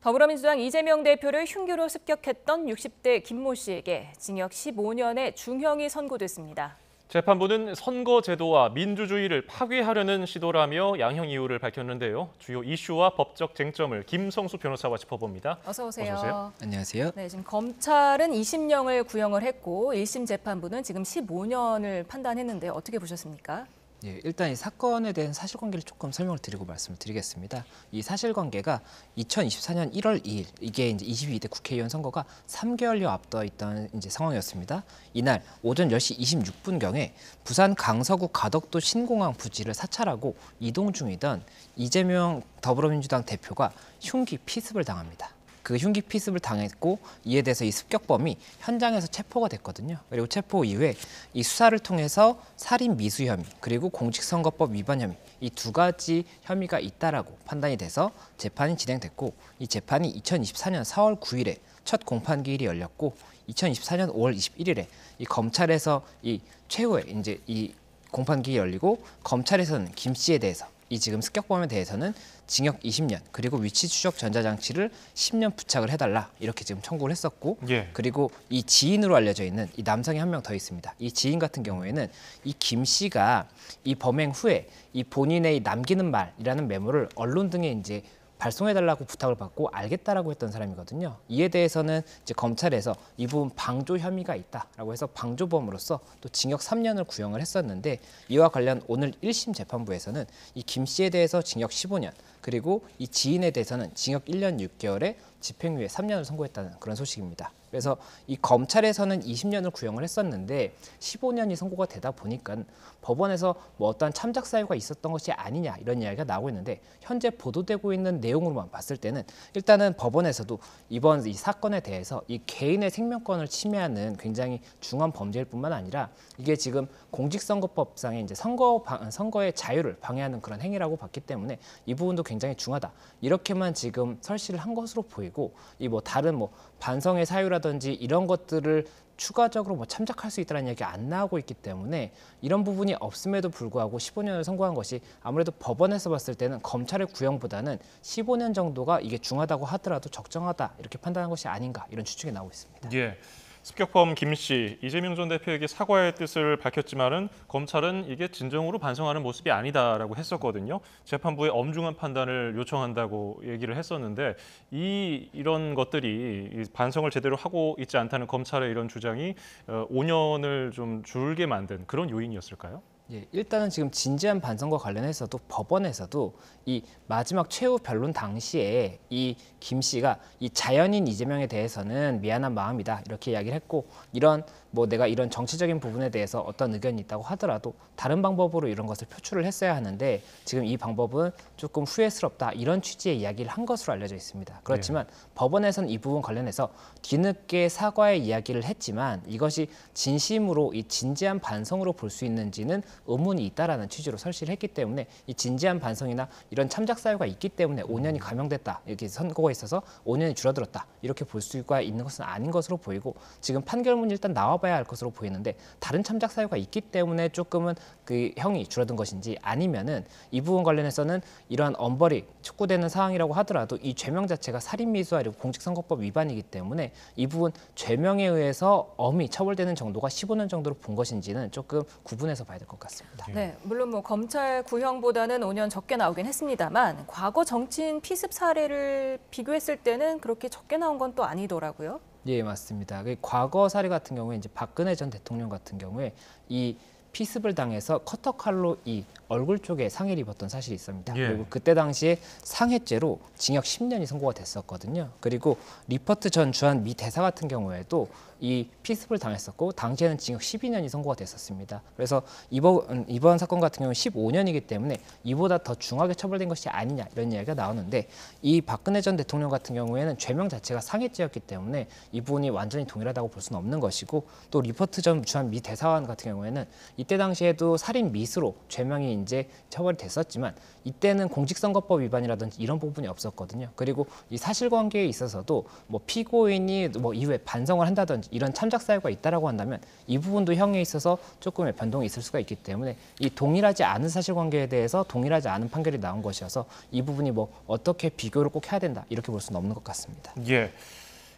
더불어민주당 이재명 대표를 흉기로 습격했던 60대 김모 씨에게 징역 15년의 중형이 선고됐습니다. 재판부는 선거제도와 민주주의를 파괴하려는 시도라며 양형 이유를 밝혔는데요. 주요 이슈와 법적 쟁점을 김성수 변호사와 짚어봅니다. 어서 오세요. 어서 오세요. 안녕하세요. 네, 지금 검찰은 20년을 구형을 했고 1심 재판부는 지금 15년을 판단했는데 어떻게 보셨습니까? 예, 일단 이 사건에 대한 사실관계를 조금 설명을 드리고 말씀을 드리겠습니다. 이 사실관계가 2024년 1월 2일, 이게 이제 22대 국회의원 선거가 3개월여 앞두어 있던 이제 상황이었습니다. 이날 오전 10시 26분경에 부산 강서구 가덕도 신공항 부지를 사찰하고 이동 중이던 이재명 더불어민주당 대표가 흉기 피습을 당합니다. 그 흉기 피습을 당했고 이에 대해서 이 습격범이 현장에서 체포가 됐거든요. 그리고 체포 이후에 이 수사를 통해서 살인 미수 혐의 그리고 공직선거법 위반 혐의 이 두 가지 혐의가 있다라고 판단이 돼서 재판이 진행됐고 이 재판이 2024년 4월 9일에 첫 공판 기일이 열렸고 2024년 5월 21일에 이 검찰에서 이 최후의 이제 이 공판 기일이 열리고 검찰에서는 김 씨에 대해서 이 지금 습격범에 대해서는 징역 20년 그리고 위치 추적 전자장치를 10년 부착을 해달라 이렇게 지금 청구를 했었고 그리고 이 지인으로 알려져 있는 이 남성이 한 명 더 있습니다. 이 지인 같은 경우에는 이 김 씨가 이 범행 후에 이 본인의 남기는 말이라는 메모를 언론 등에 이제 발송해달라고 부탁을 받고 알겠다라고 했던 사람이거든요. 이에 대해서는 이제 검찰에서 이 부분 방조 혐의가 있다라고 해서 방조범으로서 또 징역 3년을 구형을 했었는데 이와 관련 오늘 1심 재판부에서는 이 김 씨에 대해서 징역 15년 그리고 이 지인에 대해서는 징역 1년 6개월에 집행유예 3년을 선고했다는 그런 소식입니다. 그래서 이 검찰에서는 20년을 구형을 했었는데 15년이 선고가 되다 보니까 법원에서 뭐 어떠한 참작 사유가 있었던 것이 아니냐 이런 이야기가 나오고 있는데 현재 보도되고 있는 내용으로만 봤을 때는 일단은 법원에서도 이번 이 사건에 대해서 이 개인의 생명권을 침해하는 굉장히 중한 범죄일 뿐만 아니라 이게 지금 공직선거법상의 이제 선거의 자유를 방해하는 그런 행위라고 봤기 때문에 이 부분도 굉장히 중하다. 이렇게만 지금 설시를 한 것으로 보이고 이 뭐 다른 뭐 반성의 사유라든지 이런 것들을 추가적으로 뭐 참작할 수 있다는 얘기가 안 나오고 있기 때문에 이런 부분이 없음에도 불구하고 15년을 선고한 것이 아무래도 법원에서 봤을 때는 검찰의 구형보다는 15년 정도가 이게 중하다고 하더라도 적정하다 이렇게 판단한 것이 아닌가 이런 추측이 나오고 있습니다. 예. 습격범 김 씨, 이재명 전 대표에게 사과의 뜻을 밝혔지만은 검찰은 이게 진정으로 반성하는 모습이 아니다라고 했었거든요. 재판부에 엄중한 판단을 요청한다고 얘기를 했었는데 이런 것들이 반성을 제대로 하고 있지 않다는 검찰의 이런 주장이 5년을 좀 줄게 만든 그런 요인이었을까요? 예, 일단은 지금 진지한 반성과 관련해서도 법원에서도 이 마지막 최후 변론 당시에 이 김 씨가 이 자연인 이재명에 대해서는 미안한 마음이다 이렇게 이야기를 했고 이런 뭐 내가 이런 정치적인 부분에 대해서 어떤 의견이 있다고 하더라도 다른 방법으로 이런 것을 표출을 했어야 하는데 지금 이 방법은 조금 후회스럽다 이런 취지의 이야기를 한 것으로 알려져 있습니다. 그렇지만 법원에서는 이 부분 관련해서 뒤늦게 사과의 이야기를 했지만 이것이 진심으로 이 진지한 반성으로 볼 수 있는지는 의문이 있다라는 취지로 설시를 했기 때문에 이 진지한 반성이나 이런 참작 사유가 있기 때문에 5년이 감형됐다 이렇게 선고가 있어서 5년이 줄어들었다 이렇게 볼 수가 있는 것은 아닌 것으로 보이고 지금 판결문이 일단 나와봐야 할 것으로 보이는데 다른 참작 사유가 있기 때문에 조금은 그 형이 줄어든 것인지 아니면은 이 부분 관련해서는 이러한 엄벌이 촉구되는 상황이라고 하더라도 이 죄명 자체가 살인미수와 그리고 공직선거법 위반이기 때문에 이 부분 죄명에 의해서 엄히 처벌되는 정도가 15년 정도로 본 것인지는 조금 구분해서 봐야 될 것 같습니다. 네, 물론 뭐 검찰 구형보다는 5년 적게 나오긴 했습니다만 과거 정치인 피습 사례를 비교했을 때는 그렇게 적게 나온 건 또 아니더라고요. 예, 맞습니다. 과거 사례 같은 경우에 이제 박근혜 전 대통령 같은 경우에 이 피습을 당해서 커터칼로 이 얼굴 쪽에 상해를 입었던 사실이 있습니다. 그리고 그때 당시에 상해죄로 징역 10년이 선고가 됐었거든요. 그리고 리퍼트 전 주한 미 대사 같은 경우에도 이 피습을 당했었고 당시에는 징역 12년이 선고가 됐었습니다. 그래서 이번 사건 같은 경우는 15년이기 때문에 이보다 더 중하게 처벌된 것이 아니냐 이런 이야기가 나오는데 이 박근혜 전 대통령 같은 경우에는 죄명 자체가 상해죄였기 때문에 이 부분이 완전히 동일하다고 볼 수는 없는 것이고 또 리퍼트 전 주한 미 대사관 같은 경우에는 이때 당시에도 살인 미수로 죄명이 이제 처벌이 됐었지만 이때는 공직선거법 위반이라든지 이런 부분이 없었거든요. 그리고 이 사실관계에 있어서도 뭐 피고인이 뭐 이후에 반성을 한다든지 이런 참작 사유가 있다라고 한다면 이 부분도 형에 있어서 조금의 변동이 있을 수가 있기 때문에 이 동일하지 않은 사실관계에 대해서 동일하지 않은 판결이 나온 것이어서 이 부분이 뭐 어떻게 비교를 꼭 해야 된다 이렇게 볼 수는 없는 것 같습니다. 예.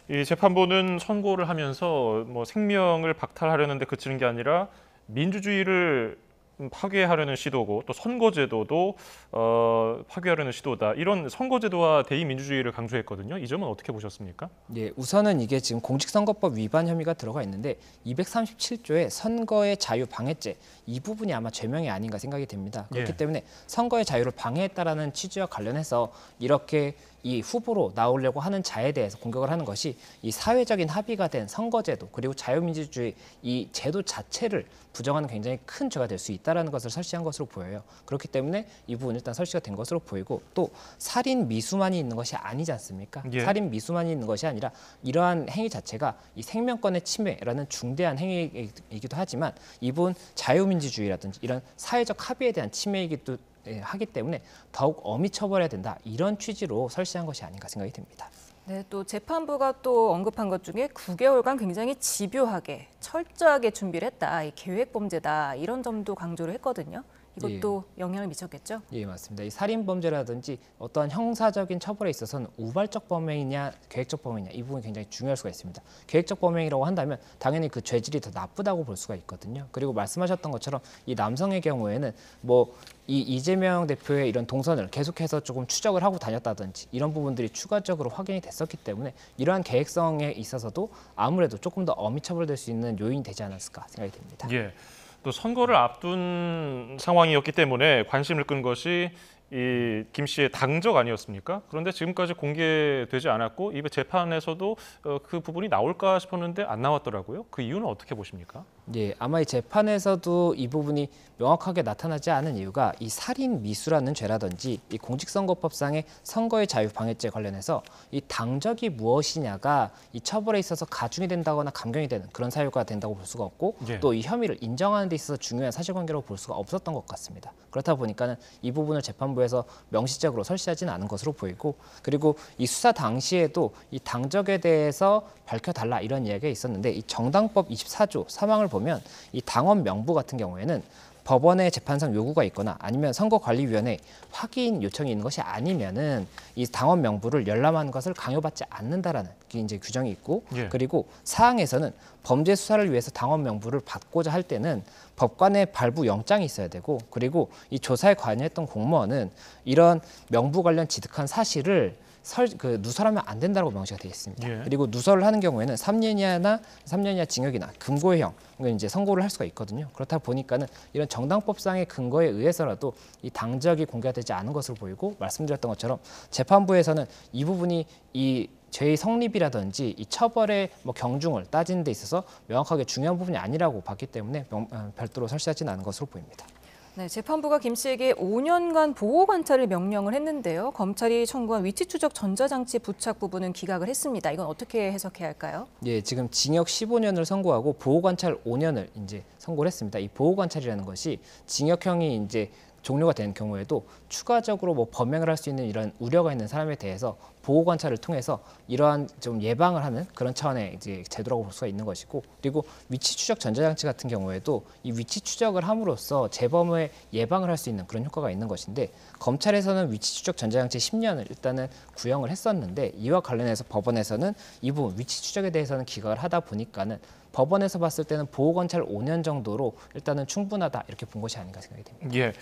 이 재판부는 선고를 하면서 뭐 생명을 박탈하려는데 그치는 게 아니라 민주주의를 파괴하려는 시도고 또 선거제도도 파괴하려는 시도다. 이런 선거제도와 대의민주주의를 강조했거든요. 이 점은 어떻게 보셨습니까? 예, 우선은 이게 지금 공직선거법 위반 혐의가 들어가 있는데 237조의 선거의 자유 방해죄 이 부분이 아마 죄명이 아닌가 생각이 됩니다. 그렇기 예. 때문에 선거의 자유를 방해했다라는 취지와 관련해서 이렇게 이 후보로 나오려고 하는 자에 대해서 공격을 하는 것이 이 사회적인 합의가 된 선거제도 그리고 자유민주주의 이 제도 자체를 부정하는 굉장히 큰 죄가 될 수 있다는 것을 설치한 것으로 보여요. 그렇기 때문에 이 부분 일단 설치가 된 것으로 보이고 또 살인 미수만이 있는 것이 아니지 않습니까? 예. 살인 미수만이 있는 것이 아니라 이러한 행위 자체가 이 생명권의 침해라는 중대한 행위이기도 하지만 이분 자유민주주의라든지 이런 사회적 합의에 대한 침해이기도 하기 때문에 더욱 엄히 처벌해야 된다. 이런 취지로 설치한 것이 아닌가 생각이 듭니다. 네, 또 재판부가 또 언급한 것 중에 9개월간 굉장히 집요하게 철저하게 준비를 했다. 이 계획 범죄다. 이런 점도 강조를 했거든요. 이것도 영향을 미쳤겠죠? 예, 맞습니다. 이 살인 범죄라든지 어떠한 형사적인 처벌에 있어서는 우발적 범행이냐 계획적 범행이냐 이 부분이 굉장히 중요할 수가 있습니다. 계획적 범행이라고 한다면 당연히 그 죄질이 더 나쁘다고 볼 수가 있거든요. 그리고 말씀하셨던 것처럼 이 남성의 경우에는 뭐 이 이재명 대표의 이런 동선을 계속해서 조금 추적을 하고 다녔다든지 이런 부분들이 추가적으로 확인이 됐었기 때문에 이러한 계획성에 있어서도 아무래도 조금 더 엄히 처벌될 수 있는 요인이 되지 않았을까 생각이 됩니다. 예. 또 선거를 앞둔 상황이었기 때문에 관심을 끈 것이 이 김 씨의 당적 아니었습니까? 그런데 지금까지 공개되지 않았고 이 재판에서도 그 부분이 나올까 싶었는데 안 나왔더라고요. 그 이유는 어떻게 보십니까? 예, 아마 이 재판에서도 이 부분이 명확하게 나타나지 않은 이유가 이 살인 미수라는 죄라든지 이 공직선거법상의 선거의 자유 방해죄 관련해서 이 당적이 무엇이냐가 이 처벌에 있어서 가중이 된다거나 감경이 되는 그런 사유가 된다고 볼 수가 없고 예. 또 이 혐의를 인정하는 데 있어서 중요한 사실관계라고 볼 수가 없었던 것 같습니다. 그렇다 보니까는 이 부분을 재판부에서 명시적으로 설치하지는 않은 것으로 보이고 그리고 이 수사 당시에도 이 당적에 대해서 밝혀달라 이런 이야기가 있었는데 이 정당법 24조 사망을 보면 이 당원 명부 같은 경우에는 법원의 재판상 요구가 있거나 아니면 선거관리위원회 확인 요청이 있는 것이 아니면은 이 당원 명부를 열람하는 것을 강요받지 않는다라는 게 이제 규정이 있고 예. 그리고 사항에서는 범죄 수사를 위해서 당원 명부를 받고자 할 때는 법관의 발부 영장이 있어야 되고 그리고 이 조사에 관여했던 공무원은 이런 명부 관련 지득한 사실을 누설하면 안 된다고 명시가 되어 있습니다. 예. 그리고 누설을 하는 경우에는 3년 이하 징역이나 금고형 이제 선고를 할 수가 있거든요. 그렇다 보니까는 이런 정당법상의 근거에 의해서라도 이 당적이 공개가 되지 않은 것으로 보이고 말씀드렸던 것처럼 재판부에서는 이 부분이 이 죄의 성립이라든지 이 처벌의 뭐 경중을 따지는 데 있어서 명확하게 중요한 부분이 아니라고 봤기 때문에 별도로 설치하지는 않은 것으로 보입니다. 네, 재판부가 김 씨에게 5년간 보호 관찰을 명령을 했는데요. 검찰이 청구한 위치 추적 전자장치 부착 부분은 기각을 했습니다. 이건 어떻게 해석해야 할까요? 예, 지금 징역 15년을 선고하고 보호 관찰 5년을 이제 선고를 했습니다. 이 보호 관찰이라는 것이 징역형이 이제 종료가 된 경우에도 추가적으로 뭐 범행을 할 수 있는 이런 우려가 있는 사람에 대해서 보호 관찰을 통해서 이러한 좀 예방을 하는 그런 차원의 이제 제도라고 볼 수가 있는 것이고 그리고 위치 추적 전자장치 같은 경우에도 이 위치 추적을 함으로써 재범의 예방을 할 수 있는 그런 효과가 있는 것인데 검찰에서는 위치 추적 전자장치 10년을 일단은 구형을 했었는데 이와 관련해서 법원에서는 이 부분 위치 추적에 대해서는 기각을 하다 보니까는 법원에서 봤을 때는 보호 관찰 5년 정도로 일단은 충분하다 이렇게 본 것이 아닌가 생각이 됩니다. 예.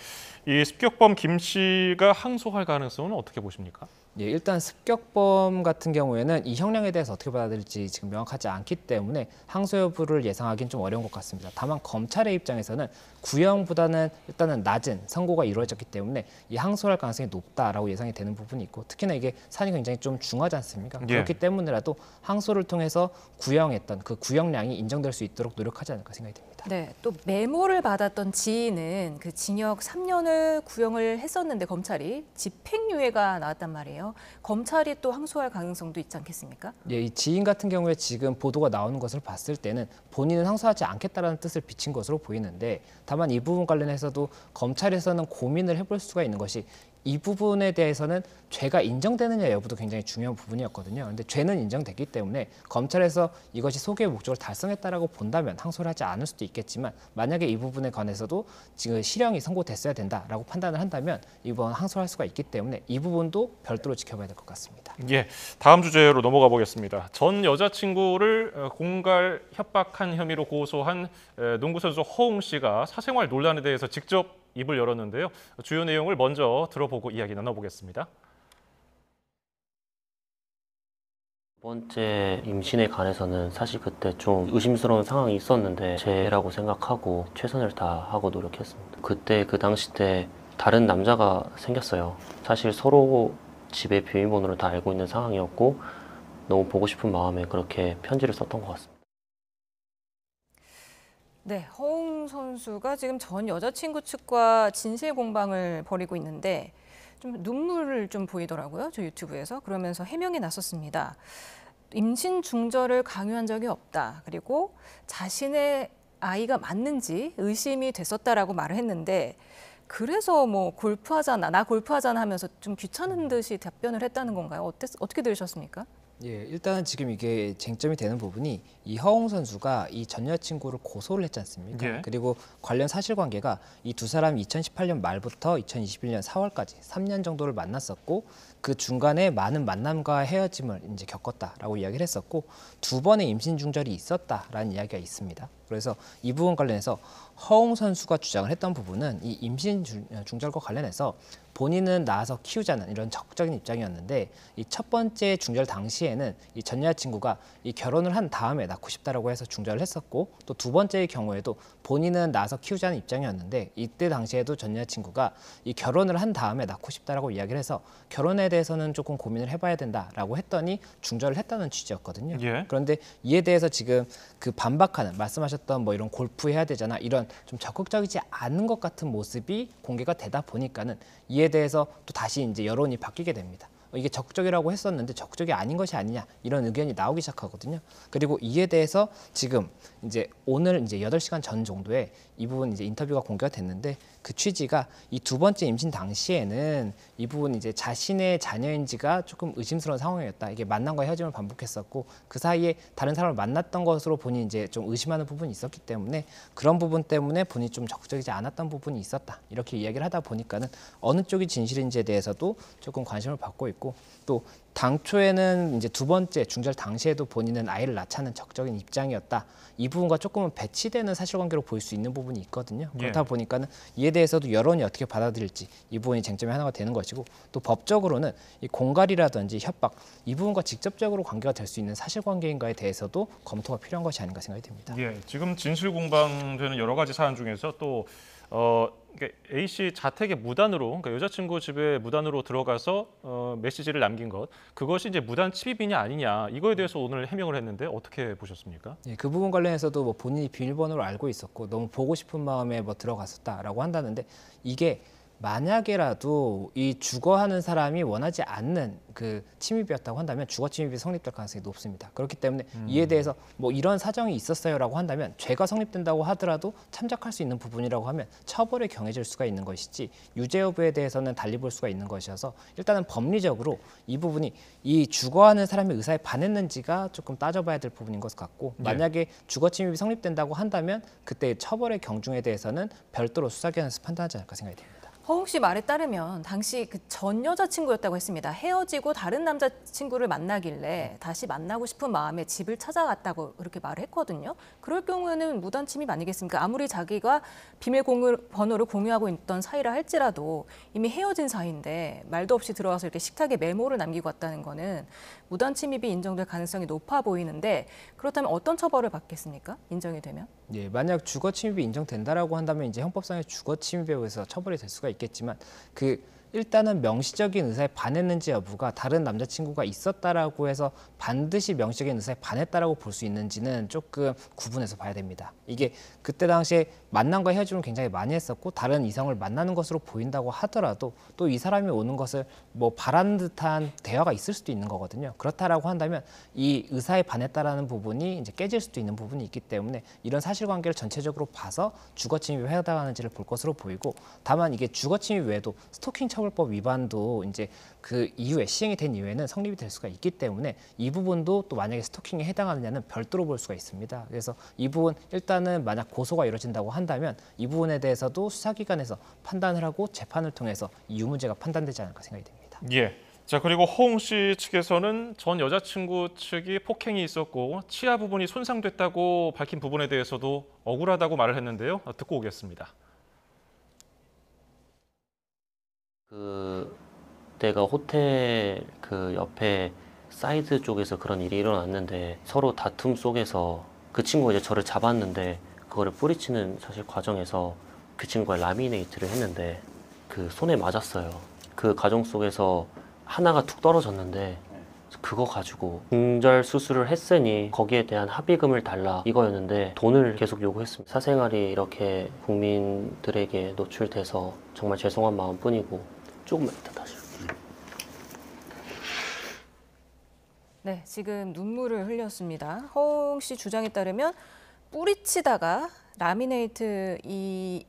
이 습격범 김 씨가 항소할 가능성은 어떻게 보십니까? 예, 일단 습격범 같은 경우에는 이 형량에 대해서 어떻게 받아들일지 지금 명확하지 않기 때문에 항소 여부를 예상하기는 좀 어려운 것 같습니다. 다만 검찰의 입장에서는 구형보다는 일단은 낮은 선고가 이루어졌기 때문에 이 항소할 가능성이 높다라고 예상이 되는 부분이 있고 특히나 이게 사안이 굉장히 좀 중하지 않습니까? 예. 그렇기 때문에라도 항소를 통해서 구형했던 그 구형량이 인정될 수 있도록 노력하지 않을까 생각이 됩니다. 네, 또 메모를 받았던 지인은 그 징역 3년을 구형을 했었는데 검찰이 집행유예가 나왔단 말이에요. 검찰이 또 항소할 가능성도 있지 않겠습니까? 예, 이 지인 같은 경우에 지금 보도가 나오는 것을 봤을 때는 본인은 항소하지 않겠다라는 뜻을 비친 것으로 보이는데 다만 이 부분 관련해서도 검찰에서는 고민을 해볼 수가 있는 것이 이 부분에 대해서는 죄가 인정되느냐 여부도 굉장히 중요한 부분이었거든요. 그런데 죄는 인정됐기 때문에 검찰에서 이것이 소기의 목적을 달성했다라고 본다면 항소를 하지 않을 수도 있겠지만 만약에 이 부분에 관해서도 지금 실형이 선고됐어야 된다라고 판단을 한다면 이번 항소할 수가 있기 때문에 이 부분도 별도로 지켜봐야 될 것 같습니다. 예, 다음 주제로 넘어가 보겠습니다. 전 여자친구를 공갈 협박한 혐의로 고소한 농구 선수 허웅 씨가 사생활 논란에 대해서 직접 입을 열었는데요. 주요 내용을 먼저 들어보고 이야기 나눠보겠습니다. 두 번째 임신에 관해서는 사실 그때 좀 의심스러운 상황이 있었는데 죄라고 생각하고 최선을 다하고 노력했습니다. 그때 그 당시 때 다른 남자가 생겼어요. 사실 서로 집에 비밀번호를 다 알고 있는 상황이었고 너무 보고 싶은 마음에 그렇게 편지를 썼던 것 같습니다. 네, 허웅 선수가 지금 전 여자친구 측과 진실 공방을 벌이고 있는데 좀 눈물을 좀 보이더라고요. 저 유튜브에서. 그러면서 해명이 나섰습니다. 임신 중절을 강요한 적이 없다. 그리고 자신의 아이가 맞는지 의심이 됐었다라고 말을 했는데 그래서 뭐 골프하잖아, 나 골프하잖아 하면서 좀 귀찮은 듯이 답변을 했다는 건가요? 어떻게 들으셨습니까? 예, 일단은 지금 이게 쟁점이 되는 부분이 이 허웅 선수가 이 전 여자친구를 고소를 했지 않습니까? 예. 그리고 관련 사실관계가 이 두 사람이 2018년 말부터 2021년 4월까지 3년 정도를 만났었고 그 중간에 많은 만남과 헤어짐을 이제 겪었다라고 이야기를 했었고 두 번의 임신 중절이 있었다라는 이야기가 있습니다. 그래서 이 부분 관련해서 허웅 선수가 주장을 했던 부분은 이 임신 중절과 관련해서 본인은 낳아서 키우자는 이런 적극적인 입장이었는데 이 첫 번째 중절 당시에는 이 전 여자친구가 이 결혼을 한 다음에 낳고 싶다라고 해서 중절을 했었고 또 두 번째의 경우에도 본인은 낳아서 키우자는 입장이었는데 이때 당시에도 전 여자친구가 이 결혼을 한 다음에 낳고 싶다라고 이야기를 해서 결혼에 대해서는 조금 고민을 해봐야 된다라고 했더니 중절을 했다는 취지였거든요. 예. 그런데 이에 대해서 지금 그 반박하는 말씀하셨던 뭐 이런 골프 해야 되잖아 이런 좀 적극적이지 않은 것 같은 모습이 공개가 되다 보니까는 이에 대해서 또 다시 이제 여론이 바뀌게 됩니다. 이게 적극적이라고 했었는데 적극적이 아닌 것이 아니냐 이런 의견이 나오기 시작하거든요. 그리고 이에 대해서 지금 이제 오늘 이제 8시간 전 정도에 이 부분 이제 인터뷰가 공개가 됐는데 그 취지가 이 두 번째 임신 당시에는 이 부분 이제 자신의 자녀인지가 조금 의심스러운 상황이었다. 이게 만남과 헤어짐을 반복했었고 그 사이에 다른 사람을 만났던 것으로 본인이 이제 좀 의심하는 부분이 있었기 때문에 그런 부분 때문에 본인이 좀 적극적이지 않았던 부분이 있었다. 이렇게 이야기를 하다 보니까는 어느 쪽이 진실인지에 대해서도 조금 관심을 받고 있고 또 당초에는 이제 두 번째 중절 당시에도 본인은 아이를 낳자는 적극적인 입장이었다. 이 부분과 조금은 배치되는 사실관계로 보일 수 있는 부분이 있거든요. 그렇다 보니까는 이에 대해서도 여론이 어떻게 받아들일지 이 부분이 쟁점의 하나가 되는 것이고 또 법적으로는 이 공갈이라든지 협박 이 부분과 직접적으로 관계가 될 수 있는 사실관계인가에 대해서도 검토가 필요한 것이 아닌가 생각이 듭니다. 예, 지금 진실 공방되는 여러 가지 사안 중에서 또 그러니까 A 씨 자택에 무단으로, 그러니까 여자친구 집에 무단으로 들어가서 메시지를 남긴 것, 그것이 이제 무단 침입이냐 아니냐 이거에 대해서 오늘 해명을 했는데 어떻게 보셨습니까? 예, 그 부분 관련해서도 뭐 본인이 비밀번호를 알고 있었고 너무 보고 싶은 마음에 뭐 들어갔었다라고 한다는데 이게 만약에라도 이 주거하는 사람이 원하지 않는 그 침입이었다고 한다면 주거 침입이 성립될 가능성이 높습니다. 그렇기 때문에 이에 대해서 뭐 이런 사정이 있었어요라고 한다면 죄가 성립된다고 하더라도 참작할 수 있는 부분이라고 하면 처벌에 경해질 수가 있는 것이지 유죄 여부에 대해서는 달리 볼 수가 있는 것이어서 일단은 법리적으로 이 부분이 이 주거하는 사람의 의사에 반했는지가 조금 따져봐야 될 부분인 것 같고 만약에 주거 침입이 성립된다고 한다면 그때 처벌의 경중에 대해서는 별도로 수사기관에서 판단하지 않을까 생각이 됩니다. 허웅 씨 말에 따르면 당시 그 전 여자친구였다고 했습니다. 헤어지고 다른 남자친구를 만나길래 다시 만나고 싶은 마음에 집을 찾아갔다고 그렇게 말을 했거든요. 그럴 경우에는 무단 침입 아니겠습니까? 아무리 자기가 비밀번호를 공유하고 있던 사이라 할지라도 이미 헤어진 사이인데 말도 없이 들어와서 이렇게 식탁에 메모를 남기고 왔다는 거는 무단 침입이 인정될 가능성이 높아 보이는데 그렇다면 어떤 처벌을 받겠습니까? 인정이 되면? 예, 만약 주거 침입이 인정된다라고 한다면 이제 형법상의 주거 침입에 의해서 처벌이 될 수가 있겠지만 일단은 명시적인 의사에 반했는지 여부가 다른 남자친구가 있었다라고 해서 반드시 명시적인 의사에 반했다라고 볼 수 있는지는 조금 구분해서 봐야 됩니다. 이게 그때 당시에 만남과 헤어짐을 굉장히 많이 했었고 다른 이성을 만나는 것으로 보인다고 하더라도 또 이 사람이 오는 것을 뭐 바라는 듯한 대화가 있을 수도 있는 거거든요. 그렇다라고 한다면 이 의사에 반했다라는 부분이 이제 깨질 수도 있는 부분이 있기 때문에 이런 사실관계를 전체적으로 봐서 주거 침입에 해당하는지를 볼 것으로 보이고 다만 이게 주거 침입 외에도 스토킹 처벌 형사처벌법 위반도 이제 그 이후에 시행이 된 이후에는 성립이 될 수가 있기 때문에 이 부분도 또 만약에 스토킹에 해당하느냐는 별도로 볼 수가 있습니다. 그래서 이 부분 일단은 만약 고소가 이루어진다고 한다면 이 부분에 대해서도 수사기관에서 판단을 하고 재판을 통해서 이 유무죄가 판단되지 않을까 생각이 됩니다. 예. 자, 그리고 허웅 씨 측에서는 전 여자친구 측이 폭행이 있었고 치아 부분이 손상됐다고 밝힌 부분에 대해서도 억울하다고 말을 했는데요. 듣고 오겠습니다. 그때가 호텔 그 옆에 사이드 쪽에서 그런 일이 일어났는데 서로 다툼 속에서 그 친구가 이제 저를 잡았는데 그거를 뿌리치는 사실 과정에서 그 친구가 라미네이트를 했는데 그 손에 맞았어요. 그 과정 속에서 하나가 툭 떨어졌는데 그거 가지고 중절 수술을 했으니 거기에 대한 합의금을 달라 이거였는데 돈을 계속 요구했습니다. 사생활이 이렇게 국민들에게 노출돼서 정말 죄송한 마음뿐이고 조금만 이따 다시. 네, 지금 눈물을 흘렸습니다. 허웅 씨 주장에 따르면 뿌리치다가 라미네이트 이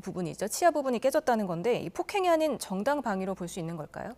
부분이 있죠. 치아 부분이 깨졌다는 건데 이 폭행이 아닌 정당방위로 볼 수 있는 걸까요?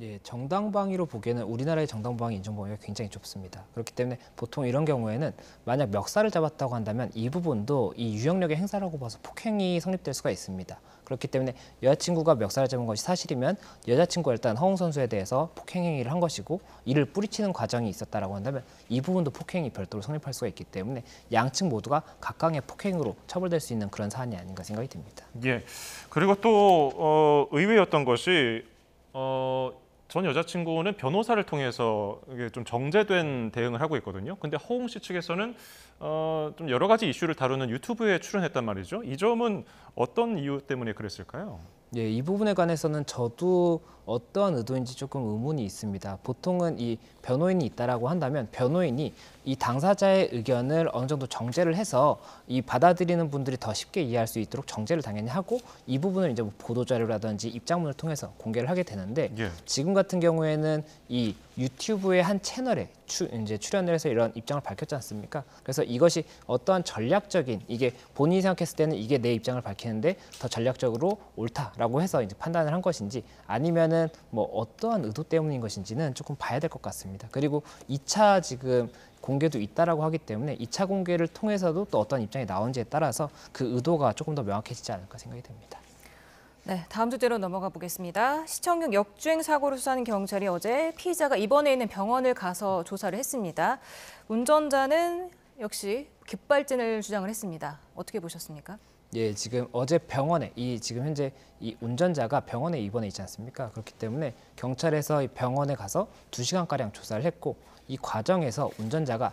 예, 정당방위로 보기에는 우리나라의 정당방위 인정 범위가 굉장히 좁습니다. 그렇기 때문에 보통 이런 경우에는 만약 멱살을 잡았다고 한다면 이 부분도 이 유형력의 행사라고 봐서 폭행이 성립될 수가 있습니다. 그렇기 때문에 여자친구가 멱살을 잡은 것이 사실이면 여자친구가 일단 허웅 선수에 대해서 폭행 행위를 한 것이고 이를 뿌리치는 과정이 있었다라고 한다면 이 부분도 폭행이 별도로 성립할 수가 있기 때문에 양측 모두가 각각의 폭행으로 처벌될 수 있는 그런 사안이 아닌가 생각이 듭니다. 예. 그리고 또 의외였던 것이 전 여자친구는 변호사를 통해서 이게 좀 정제된 대응을 하고 있거든요. 근데 허웅 씨 측에서는 좀 여러 가지 이슈를 다루는 유튜브에 출연했단 말이죠. 이 점은 어떤 이유 때문에 그랬을까요? 예, 이 부분에 관해서는 저도 어떠한 의도인지 조금 의문이 있습니다. 보통은 이 변호인이 있다라고 한다면 변호인이 이 당사자의 의견을 어느 정도 정제를 해서 이 받아들이는 분들이 더 쉽게 이해할 수 있도록 정제를 당연히 하고 이 부분을 이제 뭐 보도자료라든지 입장문을 통해서 공개를 하게 되는데 예. 지금 같은 경우에는 이 유튜브의 한 채널에 이제 출연을 해서 이런 입장을 밝혔지 않습니까? 그래서 이것이 어떠한 전략적인 이게 본인이 생각했을 때는 이게 내 입장을 밝히는데 더 전략적으로 옳다라고 해서 이제 판단을 한 것인지 아니면은 뭐 어떠한 의도 때문인 것인지는 조금 봐야 될 것 같습니다. 그리고 2차 지금 공개도 있다라고 하기 때문에 2차 공개를 통해서도 또 어떤 입장이 나온지에 따라서 그 의도가 조금 더 명확해지지 않을까 생각이 됩니다. 네, 다음 주제로 넘어가 보겠습니다. 시청역 역주행 사고를 수사하는 경찰이 어제 피의자가 입원해 있는 병원을 가서 조사를 했습니다. 운전자는 역시 급발진을 주장을 했습니다. 어떻게 보셨습니까? 예, 지금 어제 병원에 지금 현재 이 운전자가 병원에 입원해 있지 않습니까? 그렇기 때문에 경찰에서 이 병원에 가서 2시간가량 조사를 했고 이 과정에서 운전자가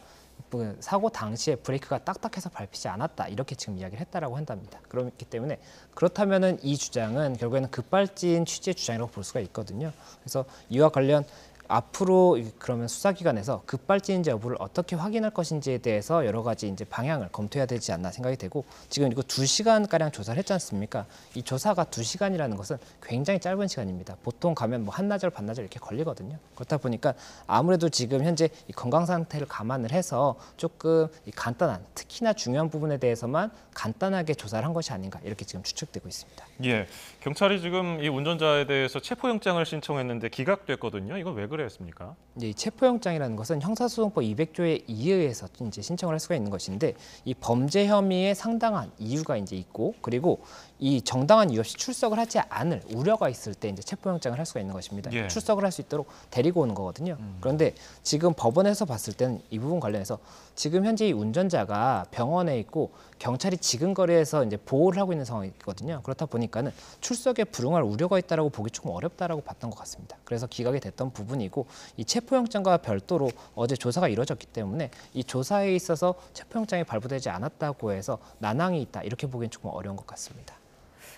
사고 당시에 브레이크가 딱딱해서 밟히지 않았다 이렇게 지금 이야기를 했다라고 한답니다. 그렇기 때문에 그렇다면은 이 주장은 결국에는 급발진 취지의 주장이라고 볼 수가 있거든요. 그래서 이와 관련 앞으로 그러면 수사기관에서 급발진인지 여부를 어떻게 확인할 것인지에 대해서 여러 가지 이제 방향을 검토해야 되지 않나 생각이 되고 지금 이거 2시간가량 조사를 했지 않습니까? 이 조사가 2시간이라는 것은 굉장히 짧은 시간입니다. 보통 가면 뭐 한나절 반나절 이렇게 걸리거든요. 그렇다 보니까 아무래도 지금 현재 이 건강 상태를 감안을 해서 조금 이 간단한 특히나 중요한 부분에 대해서만 간단하게 조사를 한 것이 아닌가 이렇게 지금 추측되고 있습니다. 예. 경찰이 지금 이 운전자에 대해서 체포영장을 신청했는데 기각됐거든요. 이건 왜 그랬습니까? 이 체포영장이라는 것은 형사소송법 200조에 의해서 이제 신청을 할 수가 있는 것인데 이 범죄 혐의에 상당한 이유가 이제 있고 그리고 이 정당한 이유 없이 출석을 하지 않을 우려가 있을 때 이제 체포영장을 할 수가 있는 것입니다. 예. 출석을 할 수 있도록 데리고 오는 거거든요. 그런데 지금 법원에서 봤을 때는 이 부분 관련해서 지금 현재 이 운전자가 병원에 있고 경찰이 지근거리에서 이제 보호를 하고 있는 상황이거든요. 그렇다 보니까는 출석에 불응할 우려가 있다라고 보기 조금 어렵다라고 봤던 것 같습니다. 그래서 기각이 됐던 부분이고 이 체포영장과 별도로 어제 조사가 이루어졌기 때문에 이 조사에 있어서 체포영장이 발부되지 않았다고 해서 난항이 있다 이렇게 보기엔 조금 어려운 것 같습니다.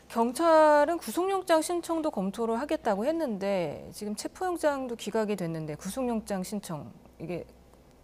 경찰은 구속영장 신청도 검토를 하겠다고 했는데 지금 체포영장도 기각이 됐는데 구속영장 신청 이게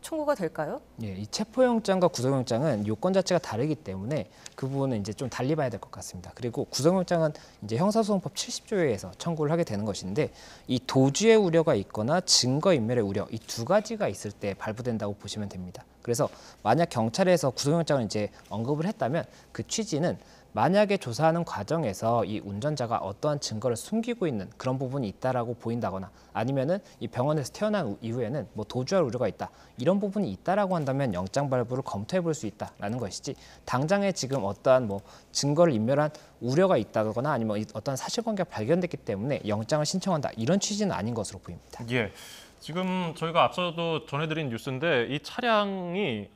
청구가 될까요? 예, 이 체포영장과 구속영장은 요건 자체가 다르기 때문에 그 부분은 이제 좀 달리 봐야 될 것 같습니다. 그리고 구속영장은 이제 형사소송법 70조에 의해서 청구를 하게 되는 것인데 이 도주의 우려가 있거나 증거인멸의 우려 이 두 가지가 있을 때 발부된다고 보시면 됩니다. 그래서 만약 경찰에서 구속영장을 이제 언급을 했다면 그 취지는 만약에 조사하는 과정에서 이 운전자가 어떠한 증거를 숨기고 있는 그런 부분이 있다라고 보인다거나 아니면은 이 병원에서 태어난 이후에는 뭐 도주할 우려가 있다 이런 부분이 있다라고 한다면 영장 발부를 검토해 볼 수 있다라는 것이지 당장에 지금 어떠한 뭐 증거를 인멸한 우려가 있다거나 아니면 어떤 사실관계가 발견됐기 때문에 영장을 신청한다 이런 취지는 아닌 것으로 보입니다. 예. 지금 저희가 앞서도 전해드린 뉴스인데 이 차량이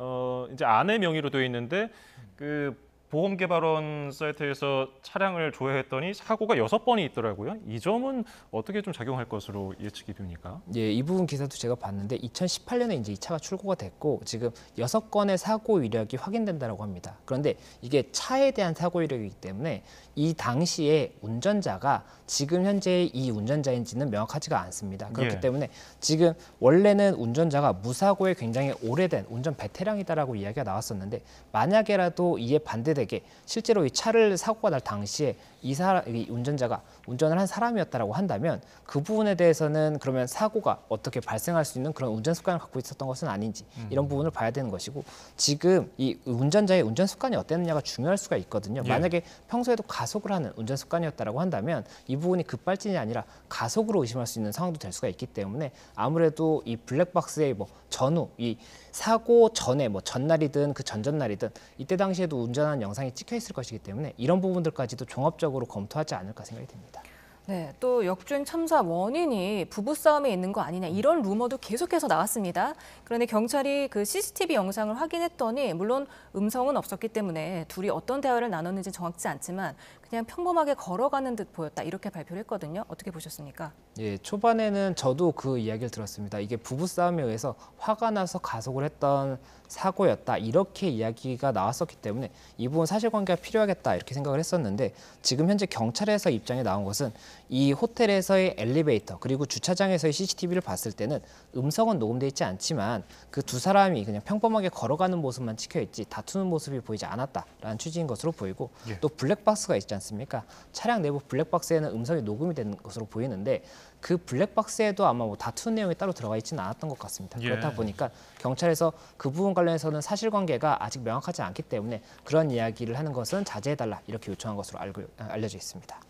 이제 아내 명의로 되어 있는데 그 보험개발원 사이트에서 차량을 조회했더니 사고가 6번이 있더라고요. 이 점은 어떻게 좀 작용할 것으로 예측이 됩니까? 예, 이 부분 기사도 제가 봤는데 2018년에 이제 이 차가 출고가 됐고 지금 6건의 사고 이력이 확인된다라고 합니다. 그런데 이게 차에 대한 사고 이력이기 때문에 이 당시에 운전자가 지금 현재 이 운전자인지는 명확하지가 않습니다. 그렇기 예. 때문에 지금 원래는 운전자가 무사고에 굉장히 오래된 운전 베테랑이다라고 이야기가 나왔었는데 만약에라도 이에 반대되게 실제로 이 차를 사고가 날 당시에 이 운전자가 운전을 한 사람이었다라고 한다면 그 부분에 대해서는 그러면 사고가 어떻게 발생할 수 있는 그런 운전 습관을 갖고 있었던 것은 아닌지 이런 부분을 봐야 되는 것이고 지금 이 운전자의 운전 습관이 어땠느냐가 중요할 수가 있거든요. 예. 만약에 평소에도 가속을 하는 운전 습관이었다라고 한다면 이 부분이 급발진이 아니라 가속으로 의심할 수 있는 상황도 될 수가 있기 때문에 아무래도 이 블랙박스의 뭐 전후 이 사고 전에 뭐 전날이든 그 전전날이든 이때 당시에도 운전한 영상이 찍혀 있을 것이기 때문에 이런 부분들까지도 종합적으로 검토하지 않을까 생각이 듭니다. 네, 또 역주행 참사 원인이 부부싸움에 있는 거 아니냐 이런 루머도 계속해서 나왔습니다. 그런데 경찰이 그 CCTV 영상을 확인했더니 물론 음성은 없었기 때문에 둘이 어떤 대화를 나눴는지 정확치 않지만 그냥 평범하게 걸어가는 듯 보였다 이렇게 발표를 했거든요. 어떻게 보셨습니까? 예, 초반에는 저도 그 이야기를 들었습니다. 이게 부부싸움에 의해서 화가 나서 가속을 했던 사고였다 이렇게 이야기가 나왔었기 때문에 이 부분 사실관계가 필요하겠다 이렇게 생각을 했었는데 지금 현재 경찰에서 입장에 나온 것은 이 호텔에서의 엘리베이터 그리고 주차장에서의 CCTV를 봤을 때는 음성은 녹음돼 있지 않지만 그 두 사람이 그냥 평범하게 걸어가는 모습만 찍혀 있지 다투는 모습이 보이지 않았다라는 취지인 것으로 보이고 예. 또 블랙박스가 있지 않습니까? 차량 내부 블랙박스에는 음성이 녹음이 된 것으로 보이는데 그 블랙박스에도 아마 뭐 다투는 내용이 따로 들어가 있지는 않았던 것 같습니다. 예. 그렇다 보니까 경찰에서 그 부분 관련해서는 사실관계가 아직 명확하지 않기 때문에 그런 이야기를 하는 것은 자제해달라 이렇게 요청한 것으로 알려져 있습니다.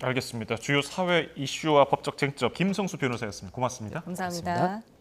알겠습니다. 주요 사회 이슈와 법적 쟁점 김성수 변호사였습니다. 고맙습니다. 감사합니다. 고맙습니다.